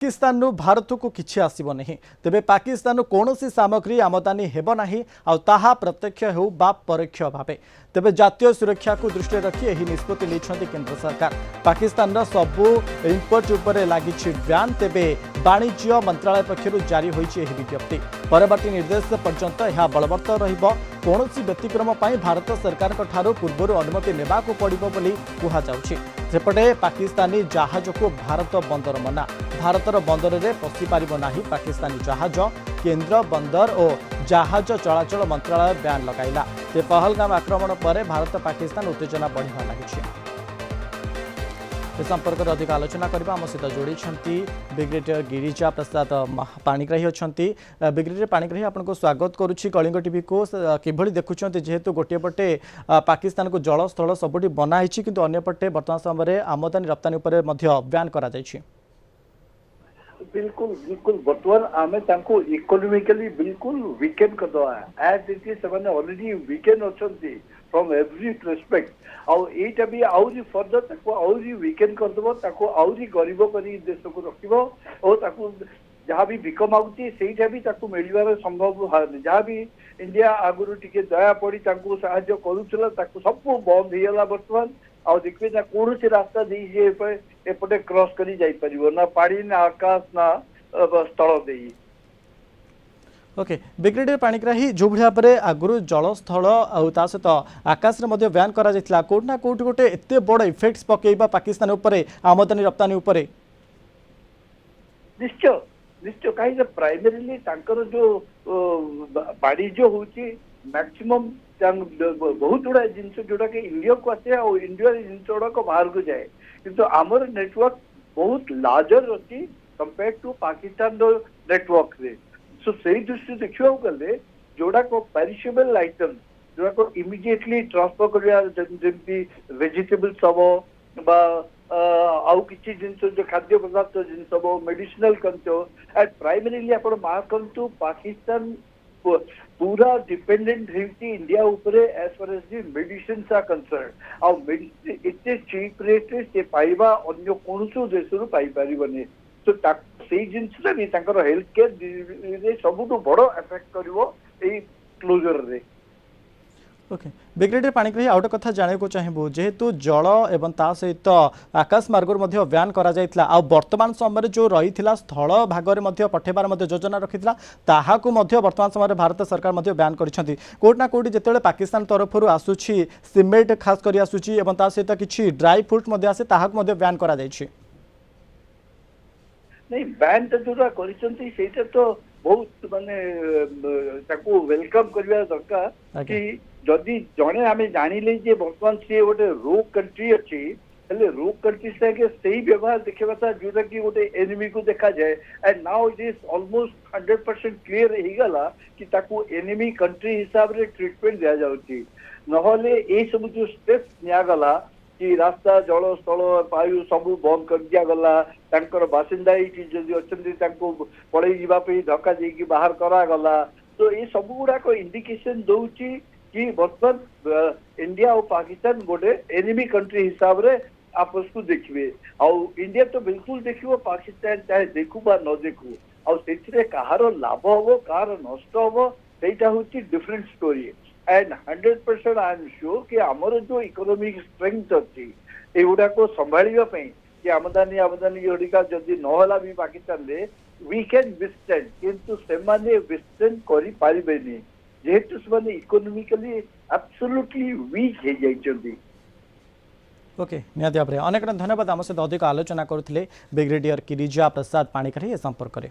पाकिस्तान भारत को किसी आसब नहीं तेरे पाकिस्तान कौन सामग्री आमदानी हेब नहीं आहा प्रत्यक्ष हो बा परोक्ष भाव तेरे जातीय सुरक्षा को दृष्टि रखी यह निष्पत्ति लेछंती केंद्र सरकार पाकिस्तान सबू इम्पोर्ट उपर लगी ब्यान तेरे वाणिज्य मंत्रालय पक्षर जारी होती विज्ञप्ति परवर्ती निर्देश पर्यंत यह बलवत्तर रहिबो कौन व्यतिक्रम भारत सरकार पूर्व अनुमति नेबा पड़ो सेपटे पाकिस्तानी जहाज को भारत बंदर मना भारतर बंदर में पशि पार नहीं पाकिस्तानी जहाज केंद्र बंदर और जहाज चलाचल मंत्रालय ब्यान लगाइला से पहलगाम आक्रमण पर भारत पाकिस्तान उत्तेजना बढ़ा लगी संपर्क में अधिक आलोचना करबा आम सहित जोड़ी ब्रिगेडियर गिरिजा प्रसाद पाणिग्राही अच्छा ब्रिगेडियर पाणिग्राही आपको स्वागत करुच्ची कलिंग टीवी को किभली देखुं जेहेतु गोटे पटे पाकिस्तान को जल स्थल सबुठी बनाई किंतु अन्यपटे वर्तमान समय आमदानी रप्तानी उपर ब्यान करा बिल्कुल बिल्कुल बर्तमान आम इकोनॉमिकली बिल्कुल वीकेंड करदे as it is already weakened अच्छा फ्रॉम एवरी रेस्पेक्ट आईटा भी आहरी फर्दर आहरी वीकेंड करदेव आहरी गरीब कर देश को रखो जहाँ भी भिक मागुची से भी मिलवार संभव जहाँ भी इंडिया आगुरी टी दया पड़ी साहाଯ୍य करूला सब बंद होगा बर्तमान आ देखिए ना कौन रास्ता दे एपटे क्रॉस करी जाई परिबो ना पानी ना आकाश ना स्थल दे ओके ब्रिगेडियर पाणिग्राही जो भाव में आगुरी जलस्थल आ सहित आकाश में ब्यान करा कोटना कोट गोटे एत बड़ इफेक्ट पकेबा पाकिस्तान उपरे आमदानी रप्तानी उपरे निश्चय निश्चय कहीं प्राइमरीली जो वाणिज्य होची मैक्सिमम बहुत गुड़ा जिन जोटा कि इंडिया को आसे और इंडिया जिन गुड़ाक बाहर को जाए किंतु आमर नेटवर्क बहुत लार्जर अच्छी कंपेयर टू पाकिस्तान नेटवर्क रे सो से दृष्टि देखा गले जोड़ा को पेरिशेबल आइटम जोड़ा को इमिडिएटली ट्रांसफर करमी वेजिटेबल्स हम आउ किसी जिन जो खाद्य पदार्थ जिन मेडिसिनल कंचो एंड प्राइमरीली आप मार्क करतु पाकिस्तान पूरा डिपेंडेंट होती इंडिया उपरे as far as the medicines are concern आ मेडिसिन एते चीप रेट रे से पाइबा अन्य कौन देश रु पाई परिबने तो से जिनस भी तांकर हेल्थ केयर रे सबुठु बड़ इफेक्ट करिवो ए क्लोजर रे ओके ब्रिगेडियर पाणिग्राही आउट कथा जाने को चाहिए जेहेतु जल एवं ता सहित आकाश मार्ग ब्यान करा वर्तमान समय जो रही स्थल भाग में पठेबार योजना रखी वर्तमान समय भारत सरकार ब्यान कर कोटना कोटी जिते पाकिस्तान तरफ आसूची सीमेंट खास कर आसूची सहित किसी ड्राई फ्रुट आसे ब्यान करा नहीं बैन तो जोटा कर तो बहुत माने वेलकम करवा दरकार कि जदि जड़े आम जानिले जे बर्तमान सी गोटे रोग कंट्री अच्छी रोग कंट्री से व्यवहार देखा था जोटा कि गोटे एनिमी को देखा जाए and now it is almost 100% clear होगला कि एनिमी कंट्री हिसाब से ट्रीटमेंट दि जाऊँगी नहले ये सब जो स्टेप्स निगला कि रास्ता जल स्थल वायु सब बंद कर दिगला बासिंदा जदि अच्छा पड़े जावाई धक्का देकी बाहर करागला तो ये सब गुड़ाक इंडिकेशन दौची कि बर्तमान इंडिया और पाकिस्तान गोटे एनिमी कंट्री हिसाब से आपस को देखिए इंडिया तो बिल्कुल देखो पाकिस्तान चाहे देखू बा न देखू आर कहार लाभ हम कहार नष्ट हम सेटा हूँ different story and 100% I am sure कि आमर जो इकोनॉमिक स्ट्रेंथ अच्छी एगुड़ा को संभालिया कि आमदानी गुड़िका जदि नहला भी पाकिस्तान रे वी कैन विथस्टैंड किंतु से माने विथस्टैंड करि पारिबेनी जेहेतु से इकोनॉमिकली एब्सोल्युटली वीक हो जाइछन्ती ओके निहाती भाव में अनेक धन्यवाद आम सहित अधिक आलोचना करुले ब्रिगेडियर गिरिजा प्रसाद पाणिग्राही संपर्क में।